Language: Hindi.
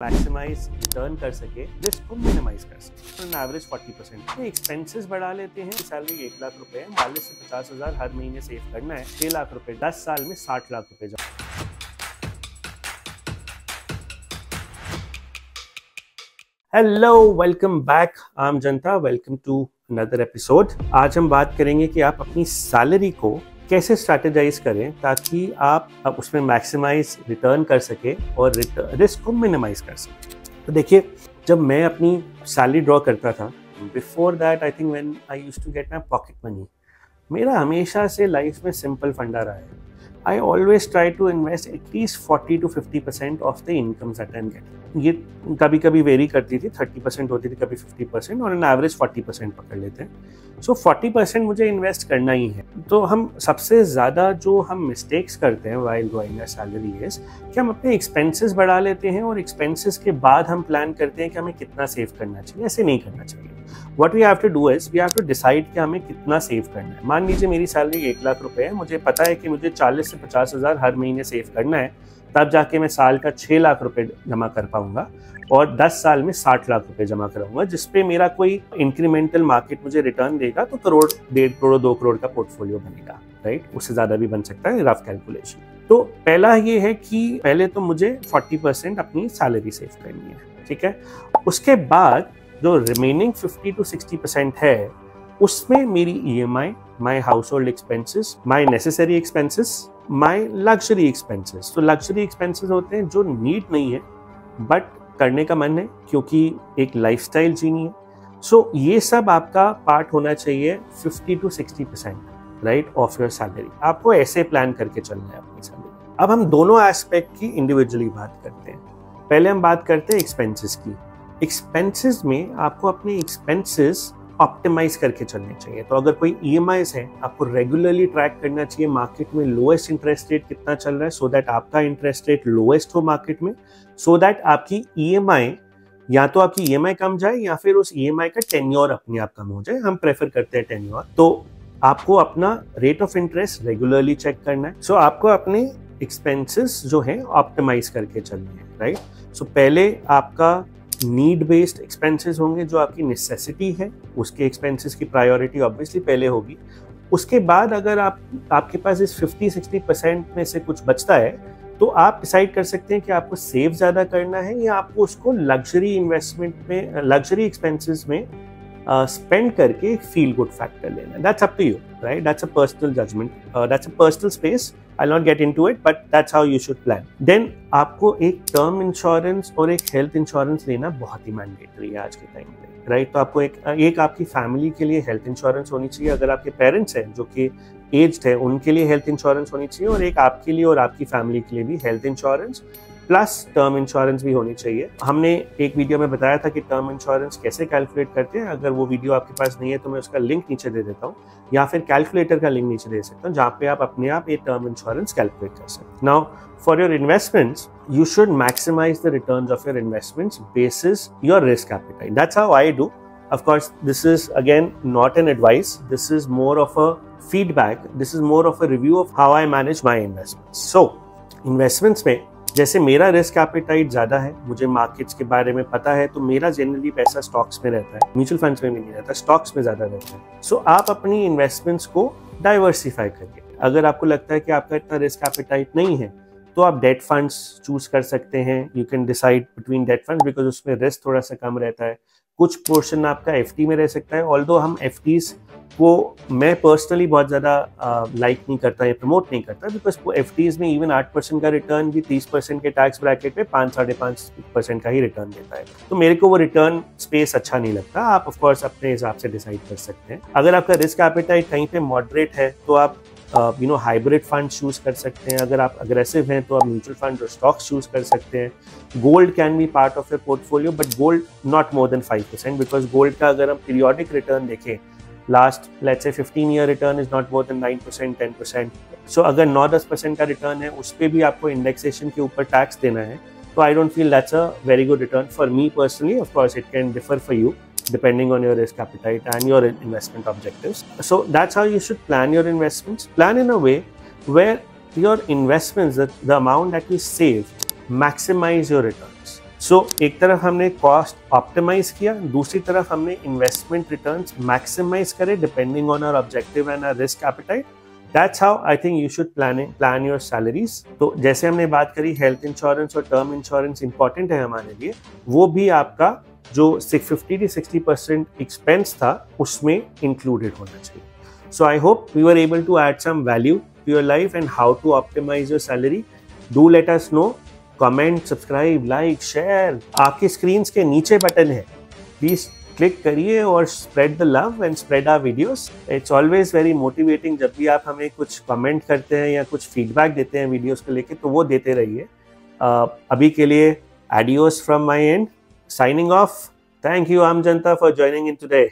मैक्सिमाइज रिटर्न कर सके, रिस्क को मिनिमाइज कर सके। ऑन एवरेज 40% एक्सपेंसेस बढ़ा लेते हैं। सैलरी 1 लाख रुपए है, 40 से 50 हज़ार हर महीने सेव करना है, 6 लाख रुपए 10 साल में 60 लाख रुपए जमा। हेलो, वेलकम बैक आम जनता, वेलकम टू अनदर एपिसोड। आज हम बात करेंगे कि आप अपनी सैलरी को कैसे स्ट्रैटेजाइज करें ताकि आप उसमें मैक्सिमाइज रिटर्न कर सके और रिस्क को मिनिमाइज कर सके। तो देखिए, जब मैं अपनी सैलरी ड्रॉ करता था, before that I think when I used to get my pocket money, मेरा हमेशा से लाइफ में सिंपल फंडा रहा है। I always try to invest at least 40 to 50% of the income that I am getting. ये कभी कभी वेरी करती थी, 30% होती थी, कभी 50%, और एन एवरेज 40% पकड़ लेते हैं। सो 40% मुझे इन्वेस्ट करना ही है। तो हम सबसे ज़्यादा जो हम मिस्टेक्स करते हैं while growing a salary is कि हम अपने एक्सपेंसेस बढ़ा लेते हैं और एक्सपेंसेस के बाद हम प्लान करते हैं कि हमें कितना सेव करना चाहिए। ऐसे नहीं करना चाहिए। What we have to do is we have to decide कि हमें कितना सेव करना है। मान लीजिए मेरी सैलरी 1 लाख रुपए है, मुझे पता है कि मुझे 40 से 50 हज़ार हर महीने सेव करना है, तब जाके मैं साल का 6 लाख रुपए जमा कर पाऊंगा और 10 साल में 60 लाख रुपए जमा कराऊंगा, जिसपे मेरा कोई इंक्रीमेंटल मार्केट मुझे रिटर्न देगा तो करोड़, 1.5 करोड़, 2 करोड़ का पोर्टफोलियो बनेगा, राइट? उससे ज्यादा भी बन सकता है, रफ कैलकुलेशन। तो पहला ये है कि पहले तो मुझे 40% अपनी सैलरी सेव करनी है, ठीक है? उसके बाद जो रिमेनिंग 50 to 60% है, उसमें मेरी EMI, my house hold expenses, my necessary expenses, my luxury expenses. तो लग्जरी एक्सपेंसेस होते हैं जो नीड नहीं है बट करने का मन है क्योंकि एक लाइफस्टाइल जीनी है। सो ये सब आपका पार्ट होना चाहिए 50 to 60%, right, of your salary. आपको ऐसे प्लान करके चलना है अपनी सैलरी। अब हम दोनों एस्पेक्ट की इंडिविजुअली बात करते हैं। पहले हम बात करते हैं एक्सपेंसेस की। एक्सपेंसेस में आपको अपने एक्सपेंसेस ऑप्टिमाइज करके चलने चाहिए। तो अगर कोई EMIs है, आपको रेगुलरली ट्रैक करना चाहिए मार्केट में लोएस्ट इंटरेस्ट रेट कितना चल रहा है, सो दैट आपका इंटरेस्ट रेट लोएस्ट हो मार्केट में, सो दैट आपकी EMI, या तो आपकी EMI कम जाए या फिर उस EMI का टेन्योर अपने आप कम हो जाए। हम प्रेफर करते हैं टेन्योर। तो आपको अपना rate of interest regularly check करना है। सो आपको अपने एक्सपेंसेस जो है ऑप्टिमाइज करके चलने हैं, राइट? सो पहले आपका नीड बेस्ड एक्सपेंसेस होंगे, जो आपकी नेसेसिटी है, उसके एक्सपेंसेस की प्रायोरिटी ऑब्वियसली पहले होगी। उसके बाद अगर आपके पास इस 50-60% में से कुछ बचता है, तो आप डिसाइड कर सकते हैं कि आपको सेव ज़्यादा करना है या आपको उसको लग्जरी इन्वेस्टमेंट में, लग्जरी एक्सपेंसेस में स्पेंड करके फील गुड फैक्टर लेना। That's up to you, right? That's a personal judgement, that's a personal space. I'll not get into it, but that's how you should plan. Then आपको एक टर्म इंश्योरेंस और एक हेल्थ इंश्योरेंस लेना बहुत ही मैंडेटरी है आज के टाइम पे, राइट? तो आपको एक आपकी फैमिली के लिए हेल्थ इंश्योरेंस होनी चाहिए। अगर आपके पेरेंट्स हैं जो कि एज्ड है, उनके लिए हेल्थ इंश्योरेंस होनी चाहिए, और एक आपके लिए और आपकी फैमिली के लिए भी health insurance plus term insurance भी होनी चाहिए। हमने एक वीडियो में बताया था कि टर्म इंश्योरेंस कैसे कैलकुलेट करते हैं। अगर वो वीडियो आपके पास नहीं है तो मैं उसका लिंक नीचे दे देता हूँ, या फिर कैलकुलेटर का लिंक नीचे दे सकता हूँ, जहाँ पे आप अपने आप ये टर्म इंश्योरेंस कैलकुलेट कर सकते हैं। Now for your investments, you should maximize the returns of your investments basis your risk appetite. That's how I do. Of course, this is again not an advice. This is more of a feedback. This is more of a review of how I manage my investments. So, investments में जैसे मेरा रिस्क एपेटाइट ज़्यादा है, मुझे मार्केट्स के बारे में पता है, तो मेरा जनरली पैसा स्टॉक्स में रहता है, म्यूचुअल फंड्स में भी नहीं रहता, स्टॉक्स में ज़्यादा रहता है। सो आप अपनी इन्वेस्टमेंट्स को डाइवर्सिफाई करिए। अगर आपको लगता है कि आपका इतना रिस्क एपेटाइट नहीं है, तो आप डेट फंड्स चूज कर सकते हैं। You can decide between date funds because उसमें रिस्क थोड़ा सा कम रहता है। कुछ पोर्शन आपका FD में रह सकता है, ऑल्दो हम FDs को मैं पर्सनली बहुत ज़्यादा लाइक नहीं करता या प्रमोट नहीं करता, बिकॉज वो FDs में इवन 8% का रिटर्न भी 30% के टैक्स ब्रैकेट पे 5-5.5% का ही रिटर्न देता है। तो मेरे को वो रिटर्न स्पेस अच्छा नहीं लगता। आप ऑफकोर्स अपने हिसाब से डिसाइड कर सकते हैं। अगर आपका रिस्क एपेटाइट कहीं पे मॉडरेट है तो आप हाइब्रिड फंड चूज कर सकते हैं। अगर आप अग्रेसिव हैं तो आप म्यूचुअल फंड और स्टॉक्स चूज कर सकते हैं। Gold can be part of your portfolio, but gold not more than 5%, because gold का अगर हम पीरियोडिक रिटर्न देखें, last let's say 15 year return is not more than 9%, 10%। सो अगर 9-10% का रिटर्न है, उस पर भी आपको इंडेक्सेशन के ऊपर टैक्स देना है, तो I don't feel that's a very good return for me personally. Of course it can differ for you depending on your risk appetite and your investment objectives. So that's how you should plan your investments. Plan in a way where your investments, the amount that you save, maximize your returns. So एक तरफ हमने कॉस्ट ऑप्टिमाइज किया, दूसरी तरफ हमने इन्वेस्टमेंट रिटर्न्स मैक्सिमाइज करे depending on our objective and our risk appetite. That's how I think you should plan your salaries. तो जैसे हमने बात करी हेल्थ इंश्योरेंस और टर्म इंश्योरेंस इंपॉर्टेंट है हमारे लिए, वो भी आपका जो 50 to 60% एक्सपेंस था उसमें इंक्लूडेड होना चाहिए। So I hope we were able to add some value to your life and how to optimize your salary. Do let us know. Comment, subscribe, like, share. आपके screens के नीचे बटन है, please click करिए और spread the love and spread our videos. It's always very motivating जब भी आप हमें कुछ comment करते हैं या कुछ feedback देते हैं videos को लेके, तो वो देते रहिए। अभी के लिए adios from my end. Signing off. Thank you, Am Janta, for joining in today.